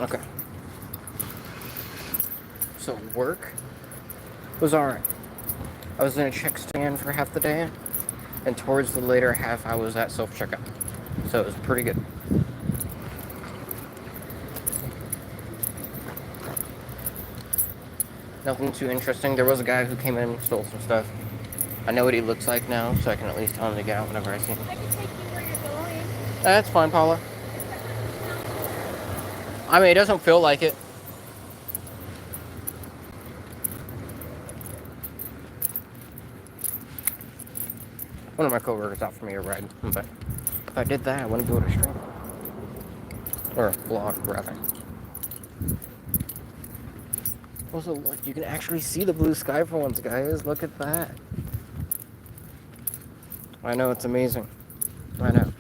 Okay. So work was alright. I was in a check stand for half the day, and towards the later half I was at self-checkout. So it was pretty good. Nothing too interesting. There was a guy who came in and stole some stuff. I know what he looks like now, so I can at least tell him to get out whenever I see him. I can take you where you're going. That's fine, Paula. I mean, it doesn't feel like it. One of my coworkers offered me a ride, but if I did that, I wouldn't be able to stream. Or a vlog, rather. Also, look, you can actually see the blue sky for once, guys. Look at that. I know, it's amazing. I know.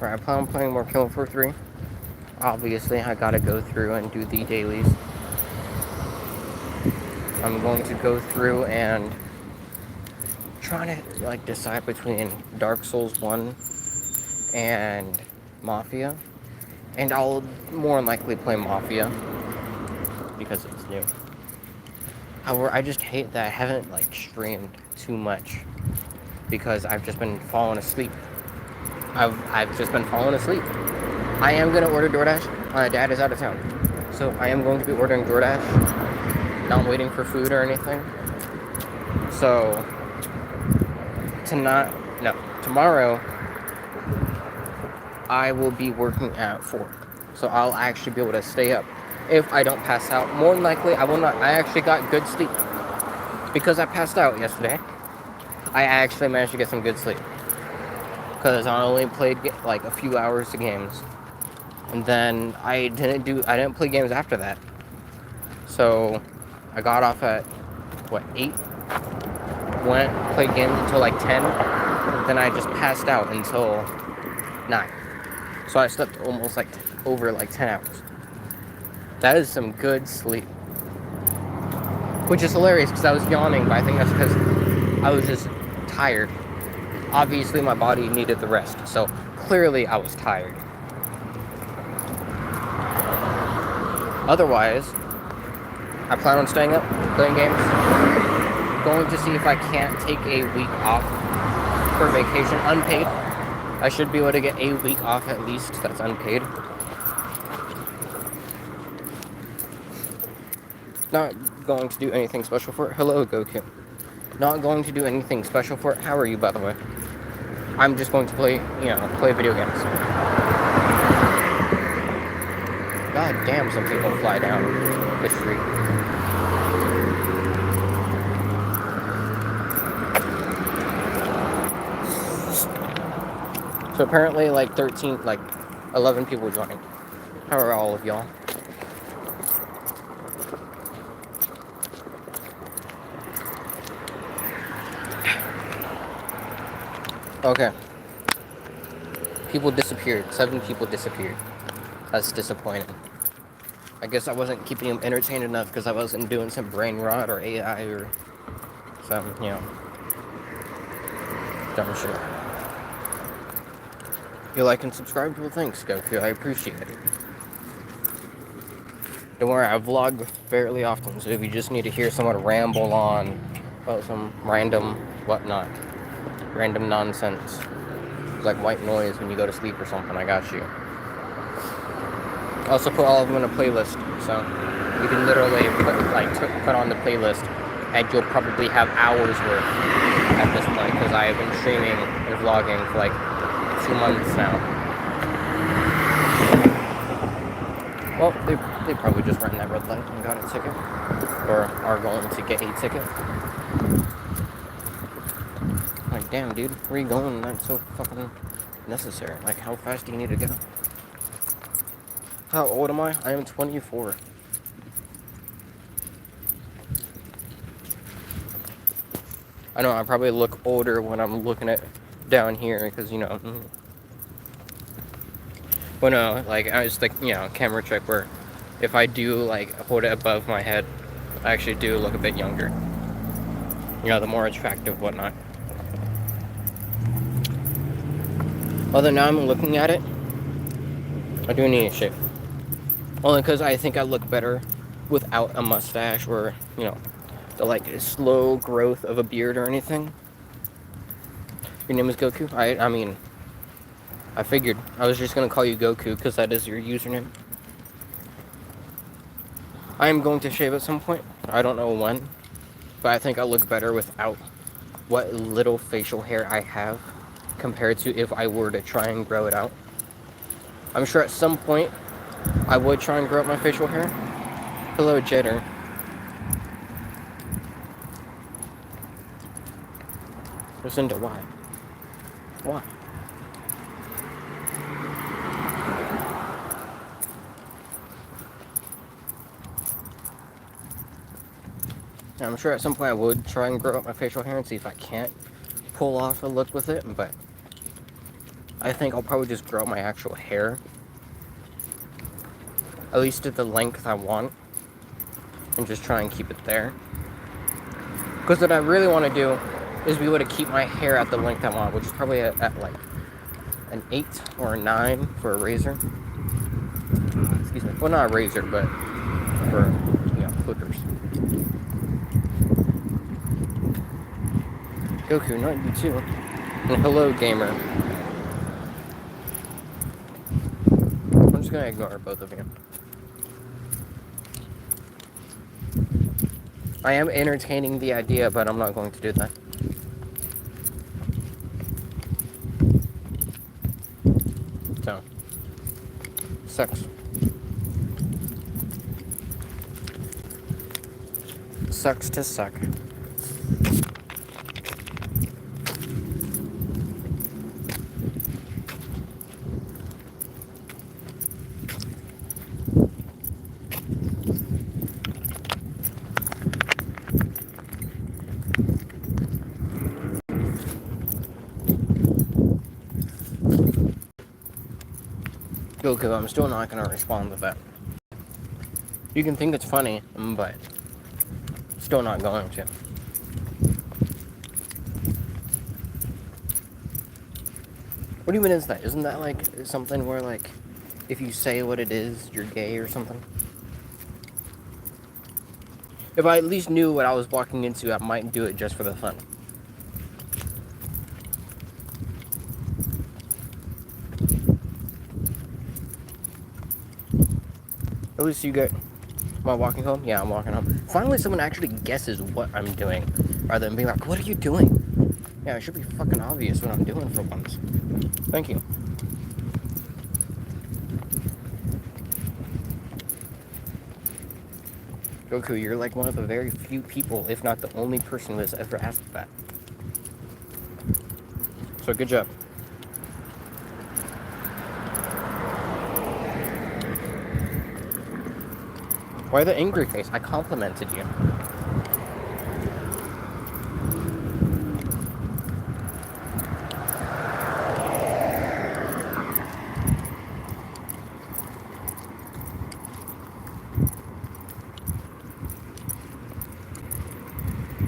Alright, I plan on playing more Killing Floor 3. Obviously, I gotta go through and do the dailies. I'm going to go through and try to like decide between Dark Souls 1 and Mafia. And I'll more likely play Mafia because it's new. However, I just hate that I haven't like streamed too much because I've just been falling asleep. I've just been falling asleep. I am gonna order DoorDash. My dad is out of town, so I am going to be ordering DoorDash. Not waiting for food or anything. So tomorrow I will be working at 4, so I'll actually be able to stay up if I don't pass out. More than likely, I will not. I actually got good sleep because I passed out yesterday. I actually managed to get some good sleep because I only played like a few hours of games, and then I didn't play games after that. So I got off at 8. Played games until like 10. Then I just passed out until 9. So I slept almost like over like 10 hours. That is some good sleep. Which is hilarious because I was yawning, but I think that's because I was just tired. Obviously my body needed the rest, so clearly I was tired. Otherwise, I plan on staying up, playing games. Going to see if I can't take a week off for vacation, unpaid. I should be able to get a week off at least that's unpaid. Not going to do anything special for it. Hello, Goku. Not going to do anything special for it. How are you, by the way? I'm just going to play video games. God damn, some people fly down the street. So apparently, 11 people joined. How are all of y'all? Okay. People disappeared. 7 people disappeared. That's disappointing. I guess I wasn't keeping them entertained enough because I wasn't doing some brain rot or AI or some, dumb shit. If you like and subscribe, well, thanks, Goku. I appreciate it. Don't worry, I vlog fairly often, so if you just need to hear someone ramble on about some random whatnot, random nonsense, like white noise when you go to sleep or something, I got you. I also put all of them in a playlist, so you can literally put on the playlist, and you'll probably have hours worth at this point, because I have been streaming and vlogging for 2 months now. Well, they probably just ran that red light and got a ticket, or are going to get a ticket. Like, damn, dude, where are you going? That's so fucking necessary. Like, how fast do you need to go? How old am I? I am 24. I know I probably look older when I'm looking at down here, because, Well, no, I just camera trick where if I do, hold it above my head, I actually do look a bit younger. the more attractive, whatnot. Although now I'm looking at it, I do need a shave. Only because I think I look better without a mustache or, the like slow growth of a beard or anything. Your name is Goku? I mean, I figured. I was just going to call you Goku because that is your username. I am going to shave at some point. I don't know when. But I think I look better without what little facial hair I have compared to if I were to try and grow it out. I'm sure at some point I would try and grow out my facial hair. Hello, Jetter. Listen to why. Why? I'm sure at some point I would try and grow out my facial hair and see if I can't pull off a look with it, but I think I'll probably just grow out my actual hair, at least at the length I want, and just try and keep it there. Because what I really want to do is be able to keep my hair at the length I want, which is probably at like an 8 or a 9 for a razor. Excuse me. Well, not a razor, but for, clippers. Goku, not you too. And hello, gamer. I'm just gonna ignore both of you. I am entertaining the idea, but I'm not going to do that. So, sucks. Sucks to suck. Goku, I'm still not gonna respond to that. You can think it's funny, but still not going to. What even is that? Isn't that like something where like if you say what it is, you're gay or something? If I at least knew what I was walking into, I might do it just for the fun. At least you get... Am I walking home? Yeah, I'm walking home. Finally, someone actually guesses what I'm doing, rather than being like, what are you doing? Yeah, it should be fucking obvious what I'm doing for once. Thank you. Goku, you're like one of the very few people, if not the only person who has ever asked that. So good job. Why the angry face? I complimented you.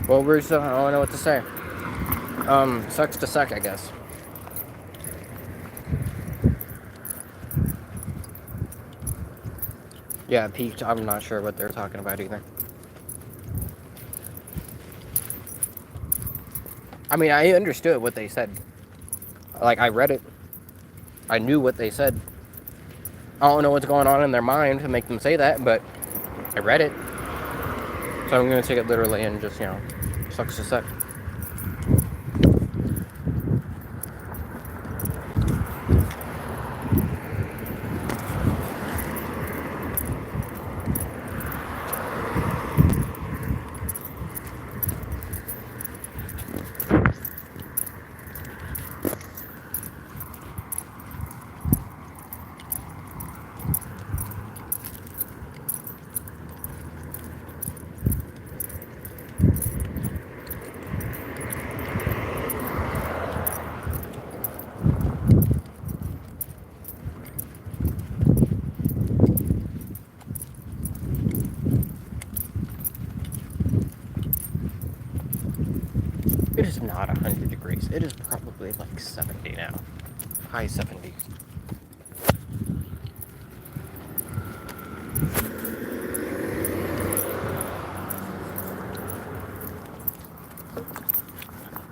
Well, we're still, I don't know what to say. Sucks to suck, I guess. Yeah, peaked. I'm not sure what they're talking about either. I mean, I understood what they said. Like, I read it. I knew what they said. I don't know what's going on in their mind to make them say that, but I read it. So I'm going to take it literally and just, sucks to suck. It is not 100 degrees. It is probably like 70 now. High 70s.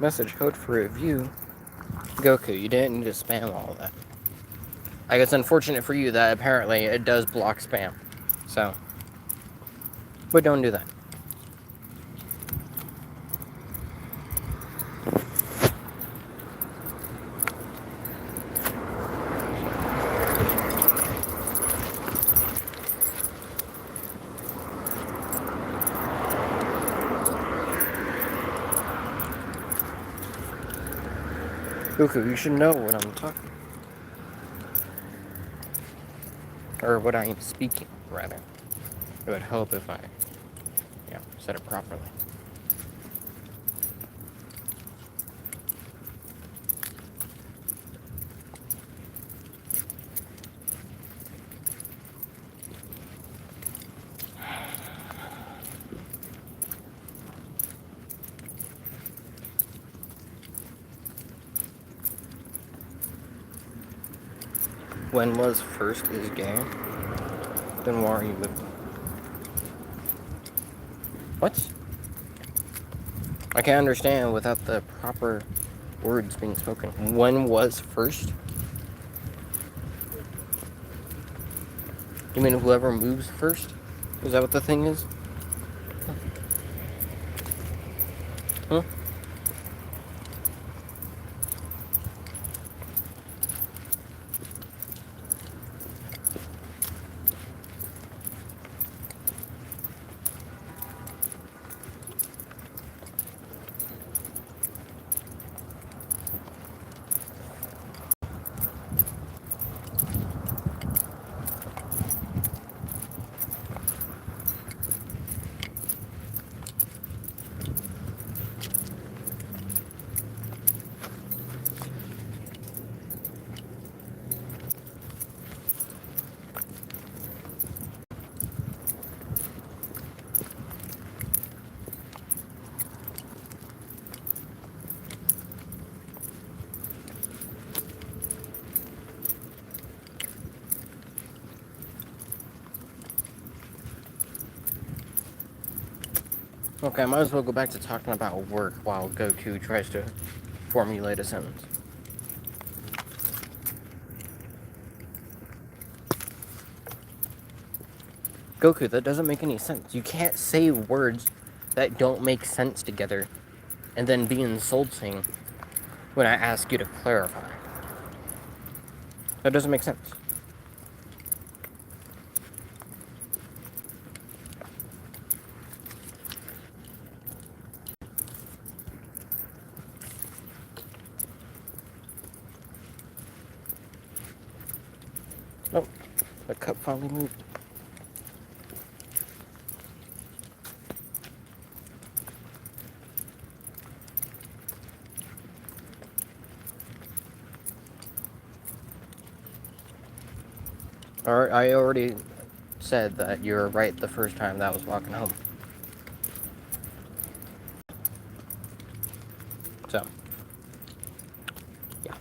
Message code for review. Goku, you didn't need to spam all of that. I guess unfortunate for you that apparently it does block spam. So, but don't do that. Goku, you should know what I'm talking. Or what I am speaking, rather. It would help if I, said it properly. When was first is gay? Then why are you with me? What? I can't understand without the proper words being spoken. When was first? You mean whoever moves first? Is that what the thing is? Huh? Okay, I might as well go back to talking about work while Goku tries to formulate a sentence. Goku, that doesn't make any sense. You can't say words that don't make sense together and then be insulting when I ask you to clarify. That doesn't make sense. Oh, the cup finally moved. Alright, I already said that you were right the first time that I was walking home. So, yeah.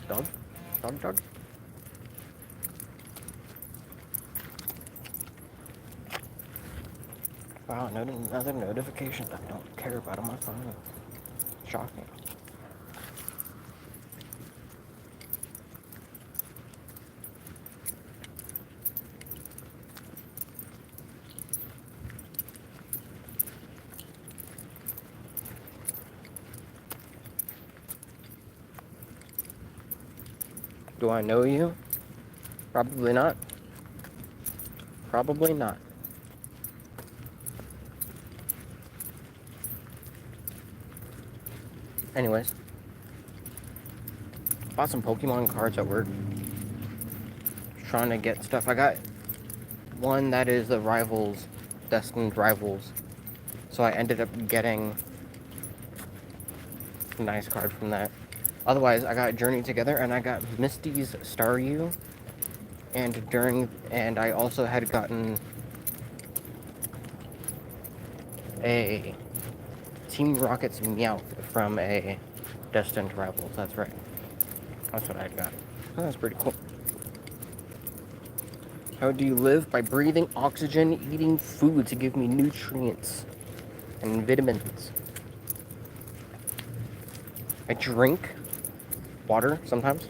Dog? Dog? Wow, another notification I don't care about on my phone. Shocking. Do I know you? Probably not. Probably not. Anyways. Bought some Pokemon cards at work. Trying to get stuff. I got one that is the rivals, destined rivals. So I ended up getting a nice card from that. Otherwise, I got Journey Together and I got Misty's Staryu. And I also had gotten a Team Rocket's Meowth from a Destined Rivals. That's right. That's what I got. Oh, that's pretty cool. How do you live? By breathing oxygen, eating food to give me nutrients and vitamins. I drink water sometimes.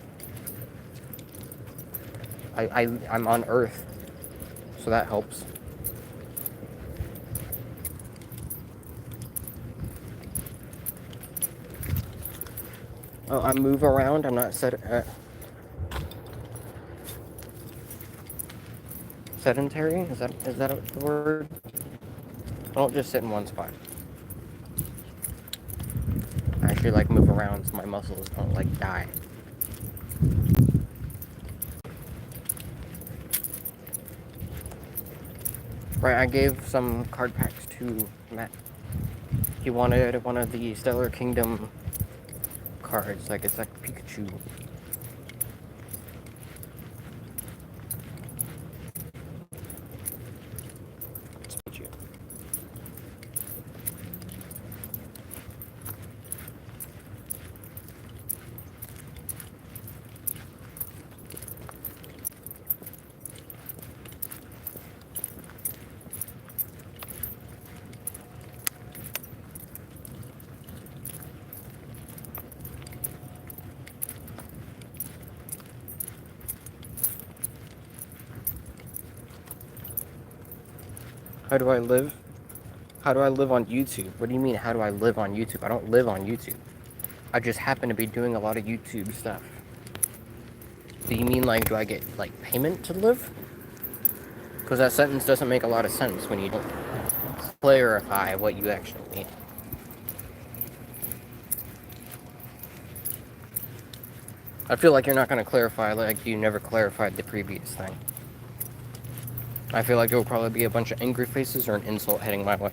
I'm on Earth, so that helps. Oh, I move around. I'm not sedentary. Is that the word? I don't just sit in one spot. I actually like move around so my muscles don't like die. Right, I gave some card packs to Matt. He wanted one of the Stellar Kingdom cards, it's like Pikachu. It's Pikachu. How do I live? How do I live on YouTube? What do you mean, how do I live on YouTube? I don't live on YouTube. I just happen to be doing a lot of YouTube stuff. Do you mean, do I get, payment to live? Because that sentence doesn't make a lot of sense when you don't clarify what you actually mean. I feel like you're not going to clarify like you never clarified the previous thing. I feel like there will probably be a bunch of angry faces or an insult heading my way.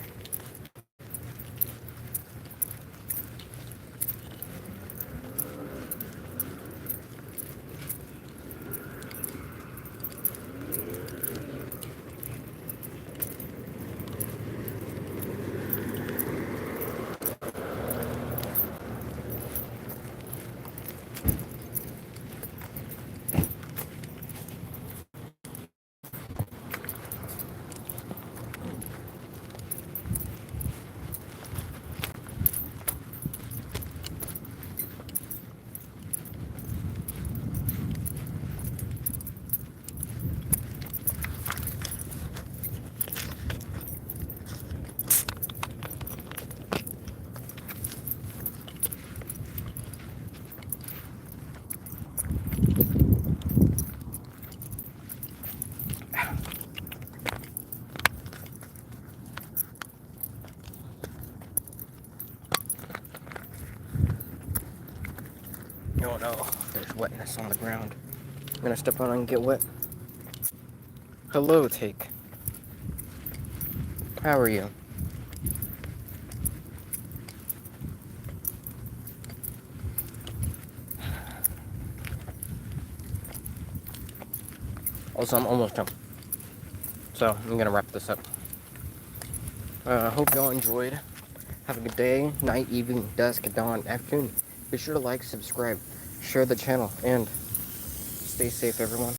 Oh no, there's wetness on the ground. I'm gonna step on it and get wet. Hello, Take. How are you? Also, I'm almost done. So, I'm gonna wrap this up. Hope y'all enjoyed. Have a good day, night, evening, dusk, dawn, afternoon. Be sure to like, subscribe, share the channel, and stay safe, everyone.